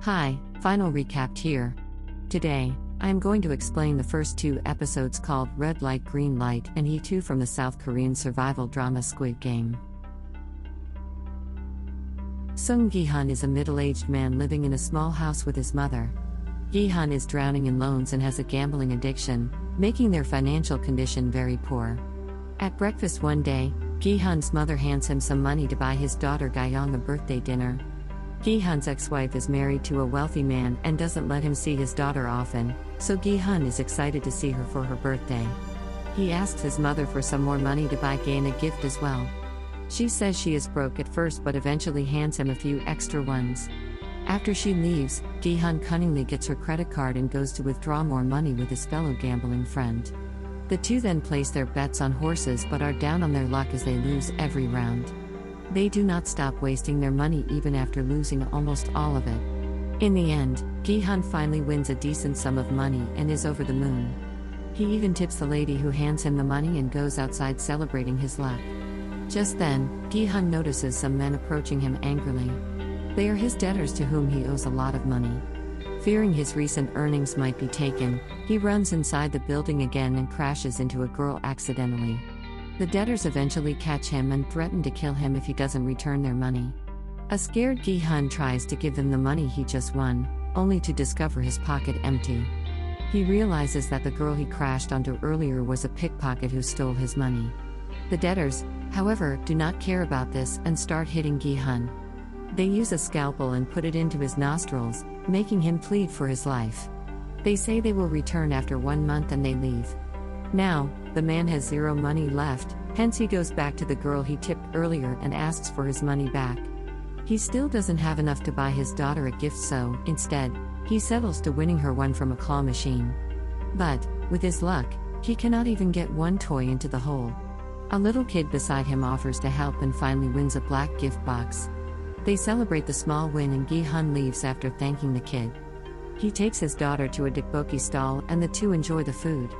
Hi, final recap here. Today, I am going to explain the first two episodes called Red Light Green Light and Gi-hun from the South Korean survival drama Squid Game. Sung Gi-hun is a middle-aged man living in a small house with his mother. Gi-hun is drowning in loans and has a gambling addiction, making their financial condition very poor. At breakfast one day, Gi-hun's mother hands him some money to buy his daughter Gi-young a birthday dinner. Gi-hun's ex-wife is married to a wealthy man and doesn't let him see his daughter often, so Gi-hun is excited to see her for her birthday. He asks his mother for some more money to buy Gi-hun a gift as well. She says she is broke at first but eventually hands him a few extra ones. After she leaves, Gi-hun cunningly gets her credit card and goes to withdraw more money with his fellow gambling friend. The two then place their bets on horses but are down on their luck as they lose every round. They do not stop wasting their money even after losing almost all of it. In the end, Gi-hun finally wins a decent sum of money and is over the moon. He even tips the lady who hands him the money and goes outside celebrating his luck. Just then, Gi-hun notices some men approaching him angrily. They are his debtors to whom he owes a lot of money. Fearing his recent earnings might be taken, he runs inside the building again and crashes into a girl accidentally. The debtors eventually catch him and threaten to kill him if he doesn't return their money. A scared Gi-hun tries to give them the money he just won, only to discover his pocket empty. He realizes that the girl he crashed onto earlier was a pickpocket who stole his money. The debtors, however, do not care about this and start hitting Gi-hun. They use a scalpel and put it into his nostrils, making him plead for his life. They say they will return after 1 month and they leave. Now, the man has zero money left, hence he goes back to the girl he tipped earlier and asks for his money back. He still doesn't have enough to buy his daughter a gift, so, instead, he settles to winning her one from a claw machine. But, with his luck, he cannot even get one toy into the hole. A little kid beside him offers to help and finally wins a black gift box. They celebrate the small win and Gi-hun leaves after thanking the kid. He takes his daughter to a tteokbokki stall and the two enjoy the food.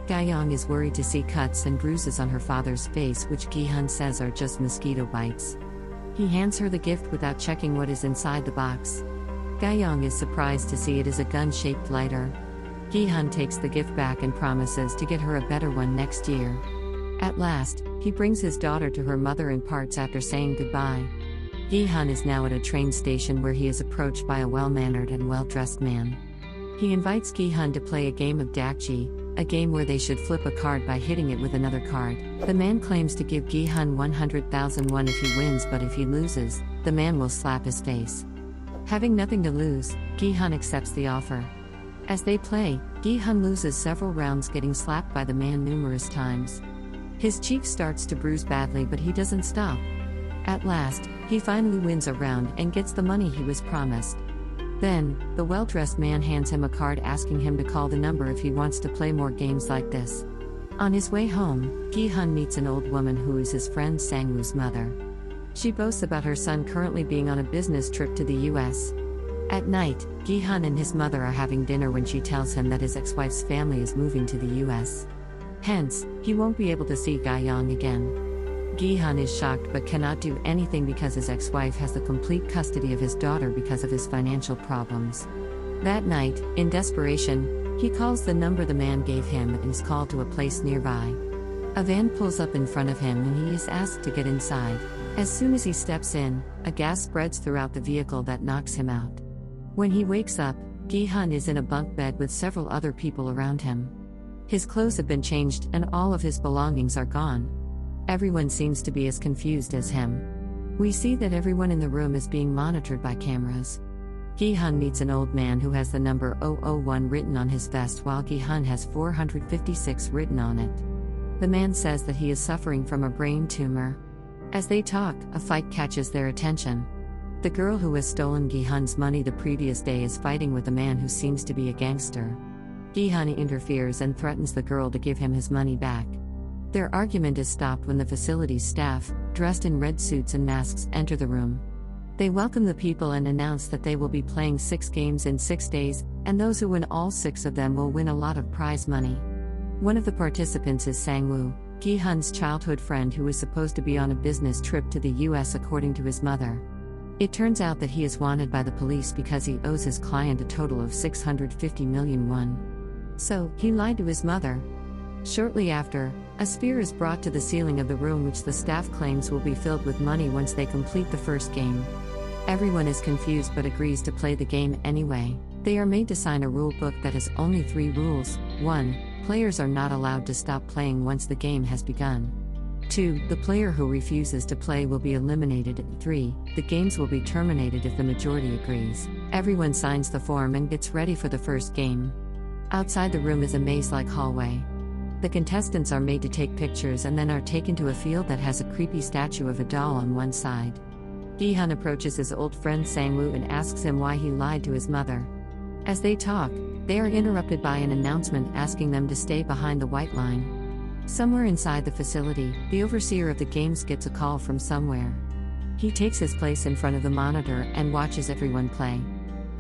Gi-young is worried to see cuts and bruises on her father's face, which Gi-hun says are just mosquito bites. He hands her the gift without checking what is inside the box. Gi-young is surprised to see it is a gun-shaped lighter. Gi-hun takes the gift back and promises to get her a better one next year. At last, he brings his daughter to her mother and parts after saying goodbye. Gi-hun is now at a train station where he is approached by a well-mannered and well-dressed man. He invites Gi-hun to play a game of DlE, a game where they should flip a card by hitting it with another card. The man claims to give Gi-hun 100,000 won if he wins, but if he loses, the man will slap his face. Having nothing to lose, Gi-hun accepts the offer. As they play, Gi-hun loses several rounds, getting slapped by the man numerous times. His cheek starts to bruise badly, but he doesn't stop. At last, he finally wins a round and gets the money he was promised. Then, the well-dressed man hands him a card asking him to call the number if he wants to play more games like this. On his way home, Gi-hun meets an old woman who is his friend Sang-woo's mother. She boasts about her son currently being on a business trip to the US. At night, Gi-hun and his mother are having dinner when she tells him that his ex-wife's family is moving to the US. Hence, he won't be able to see Gi-young again. Gi-hun is shocked but cannot do anything because his ex-wife has the complete custody of his daughter because of his financial problems. That night, in desperation, he calls the number the man gave him and is called to a place nearby. A van pulls up in front of him and he is asked to get inside. As soon as he steps in, a gas spreads throughout the vehicle that knocks him out. When he wakes up, Gi-hun is in a bunk bed with several other people around him. His clothes have been changed and all of his belongings are gone. Everyone seems to be as confused as him. We see that everyone in the room is being monitored by cameras. Gi-hun meets an old man who has the number 001 written on his vest while Gi-hun has 456 written on it. The man says that he is suffering from a brain tumor. As they talk, a fight catches their attention. The girl who has stolen Gi-hun's money the previous day is fighting with a man who seems to be a gangster. Gi-hun interferes and threatens the girl to give him his money back. Their argument is stopped when the facility's staff, dressed in red suits and masks, enter the room. They welcome the people and announce that they will be playing 6 games in 6 days, and those who win all 6 of them will win a lot of prize money. One of the participants is Sang-woo, Gi-hun's childhood friend who is supposed to be on a business trip to the US according to his mother. It turns out that he is wanted by the police because he owes his client a total of 650 million won. So, he lied to his mother. Shortly after, a sphere is brought to the ceiling of the room which the staff claims will be filled with money once they complete the first game. Everyone is confused but agrees to play the game anyway. They are made to sign a rule book that has only 3 rules. 1. Players are not allowed to stop playing once the game has begun. 2. The player who refuses to play will be eliminated. And 3. The games will be terminated if the majority agrees. Everyone signs the form and gets ready for the first game. Outside the room is a maze-like hallway. The contestants are made to take pictures and then are taken to a field that has a creepy statue of a doll on one side. Gi-hun approaches his old friend Sang-woo and asks him why he lied to his mother. As they talk, they are interrupted by an announcement asking them to stay behind the white line. Somewhere inside the facility, the overseer of the games gets a call from somewhere. He takes his place in front of the monitor and watches everyone play.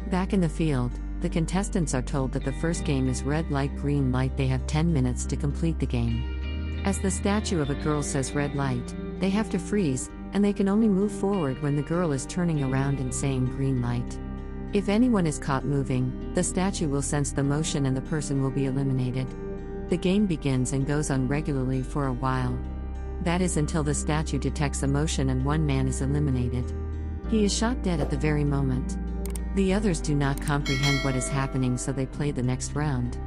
Back in the field, the contestants are told that the first game is red light, green light. They have 10 minutes to complete the game. As the statue of a girl says red light, they have to freeze, and they can only move forward when the girl is turning around and saying green light. If anyone is caught moving, the statue will sense the motion and the person will be eliminated. The game begins and goes on regularly for a while. That is until the statue detects a motion and one man is eliminated. He is shot dead at the very moment. The others do not comprehend what is happening, so they play the next round.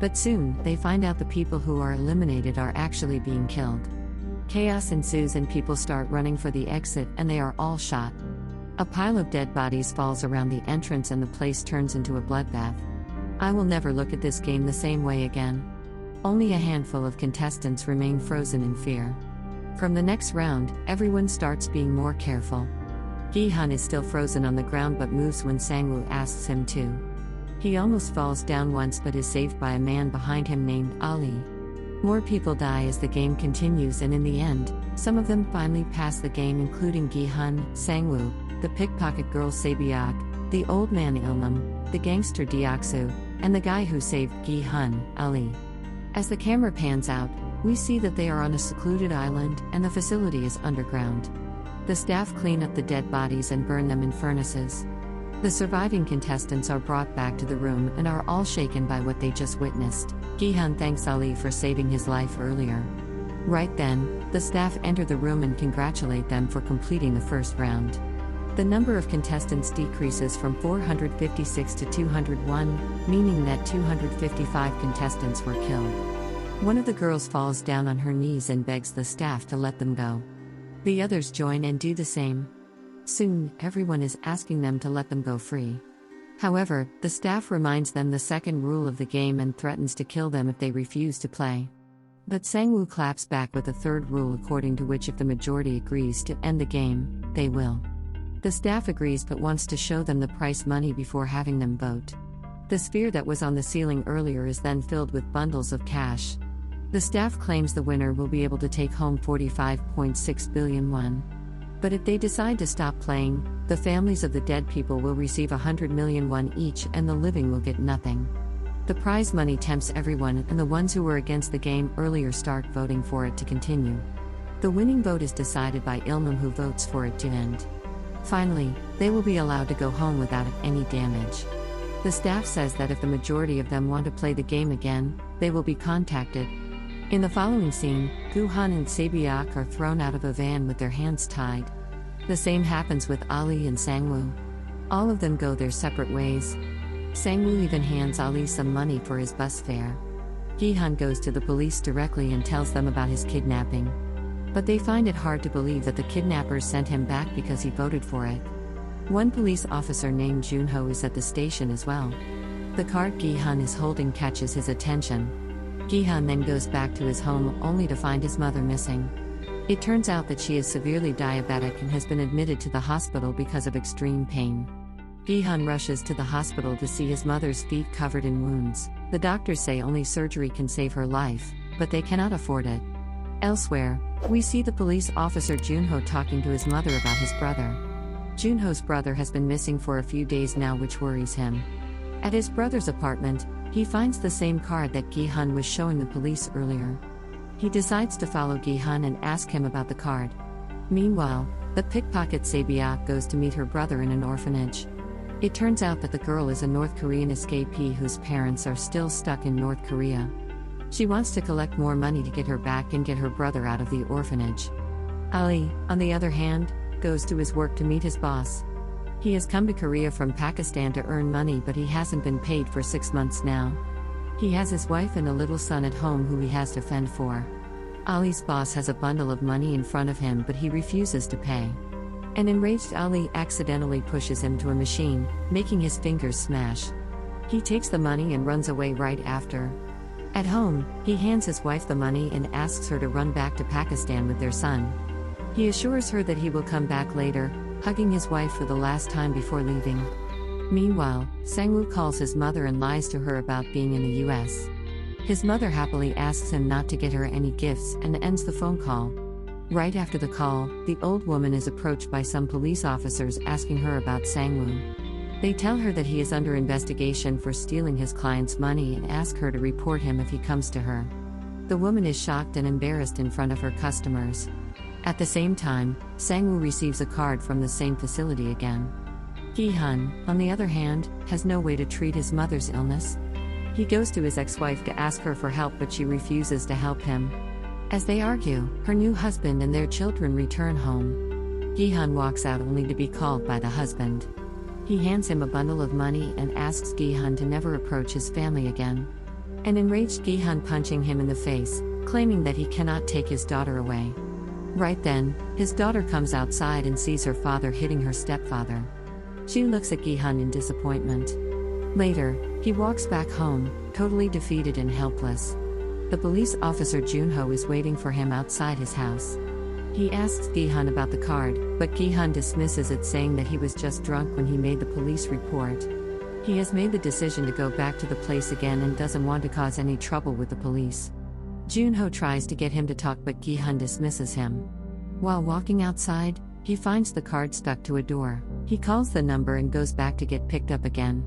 But soon, they find out the people who are eliminated are actually being killed. Chaos ensues and people start running for the exit and they are all shot. A pile of dead bodies falls around the entrance and the place turns into a bloodbath. I will never look at this game the same way again. Only a handful of contestants remain frozen in fear. From the next round, everyone starts being more careful. Gi-hun is still frozen on the ground but moves when Sang-woo asks him to. He almost falls down once but is saved by a man behind him named Ali. More people die as the game continues and in the end, some of them finally pass the game including Gi-hun, Sang-woo, the pickpocket girl Sae-byeok, the old man Ilnam, the gangster Deok-soo, and the guy who saved Gi-hun, Ali. As the camera pans out, we see that they are on a secluded island and the facility is underground. The staff clean up the dead bodies and burn them in furnaces. The surviving contestants are brought back to the room and are all shaken by what they just witnessed. Gi-hun thanks Ali for saving his life earlier. Right then, the staff enter the room and congratulate them for completing the first round. The number of contestants decreases from 456 to 201, meaning that 255 contestants were killed. One of the girls falls down on her knees and begs the staff to let them go. The others join and do the same. Soon, everyone is asking them to let them go free. However, the staff reminds them the second rule of the game and threatens to kill them if they refuse to play. But Sang-woo claps back with a third rule according to which if the majority agrees to end the game, they will. The staff agrees but wants to show them the prize money before having them vote. The sphere that was on the ceiling earlier is then filled with bundles of cash. The staff claims the winner will be able to take home 45.6 billion won. But if they decide to stop playing, the families of the dead people will receive 100 million won each and the living will get nothing. The prize money tempts everyone and the ones who were against the game earlier start voting for it to continue. The winning vote is decided by Ilnam who votes for it to end. Finally, they will be allowed to go home without any damage. The staff says that if the majority of them want to play the game again, they will be contacted. In the following scene, Gi-hun and Sae-byeok are thrown out of a van with their hands tied. The same happens with Ali and Sang-woo. All of them go their separate ways. Sang-woo even hands Ali some money for his bus fare. Gi-hun goes to the police directly and tells them about his kidnapping. But they find it hard to believe that the kidnappers sent him back because he voted for it. One police officer named Junho is at the station as well. The card Gi-hun is holding catches his attention. Gi-hun then goes back to his home only to find his mother missing. It turns out that she is severely diabetic and has been admitted to the hospital because of extreme pain. Gi-hun rushes to the hospital to see his mother's feet covered in wounds. The doctors say only surgery can save her life, but they cannot afford it. Elsewhere, we see the police officer Junho talking to his mother about his brother. Junho's brother has been missing for a few days now, which worries him. At his brother's apartment, he finds the same card that Gi-hun was showing the police earlier. He decides to follow Gi-hun and ask him about the card. Meanwhile, The pickpocket Sae-byeok goes to meet her brother in an orphanage. It turns out that the girl is a North Korean escapee whose parents are still stuck in North Korea. She wants to collect more money to get her back and get her brother out of the orphanage. Ali, on the other hand, goes to his work to meet his boss. He has come to Korea from Pakistan to earn money, but he hasn't been paid for 6 months now. He has his wife and a little son at home who he has to fend for. Ali's boss has a bundle of money in front of him, but he refuses to pay. An enraged Ali accidentally pushes him to a machine, making his fingers smash. He takes the money and runs away right after. At home, he hands his wife the money and asks her to run back to Pakistan with their son. He assures her that he will come back later, hugging his wife for the last time before leaving. Meanwhile, Sang-woo calls his mother and lies to her about being in the US. His mother happily asks him not to get her any gifts and ends the phone call. Right after the call, the old woman is approached by some police officers asking her about Sang-woo. They tell her that he is under investigation for stealing his client's money and ask her to report him if he comes to her. The woman is shocked and embarrassed in front of her customers. At the same time, Sang-woo receives a card from the same facility again. Gi-hun, on the other hand, has no way to treat his mother's illness. He goes to his ex-wife to ask her for help, but she refuses to help him. As they argue, her new husband and their children return home. Gi-hun walks out only to be called by the husband. He hands him a bundle of money and asks Gi-hun to never approach his family again. An enraged Gi-hun punching him in the face, claiming that he cannot take his daughter away. Right then, his daughter comes outside and sees her father hitting her stepfather. She looks at Gi-hun in disappointment. Later, he walks back home, totally defeated and helpless. The police officer Junho is waiting for him outside his house. He asks Gi-hun about the card, but Gi-hun dismisses it, saying that he was just drunk when he made the police report. He has made the decision to go back to the place again and doesn't want to cause any trouble with the police. Junho tries to get him to talk, but Gi-hun dismisses him. While walking outside, he finds the card stuck to a door. He calls the number and goes back to get picked up again.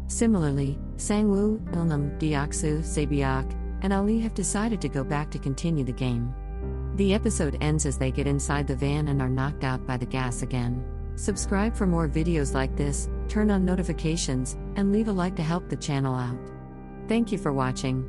Similarly, Sang-woo, Ilnam, Deoksu, Sae-byeok, and Ali have decided to go back to continue the game. The episode ends as they get inside the van and are knocked out by the gas again. Subscribe for more videos like this, turn on notifications, and leave a like to help the channel out. Thank you for watching.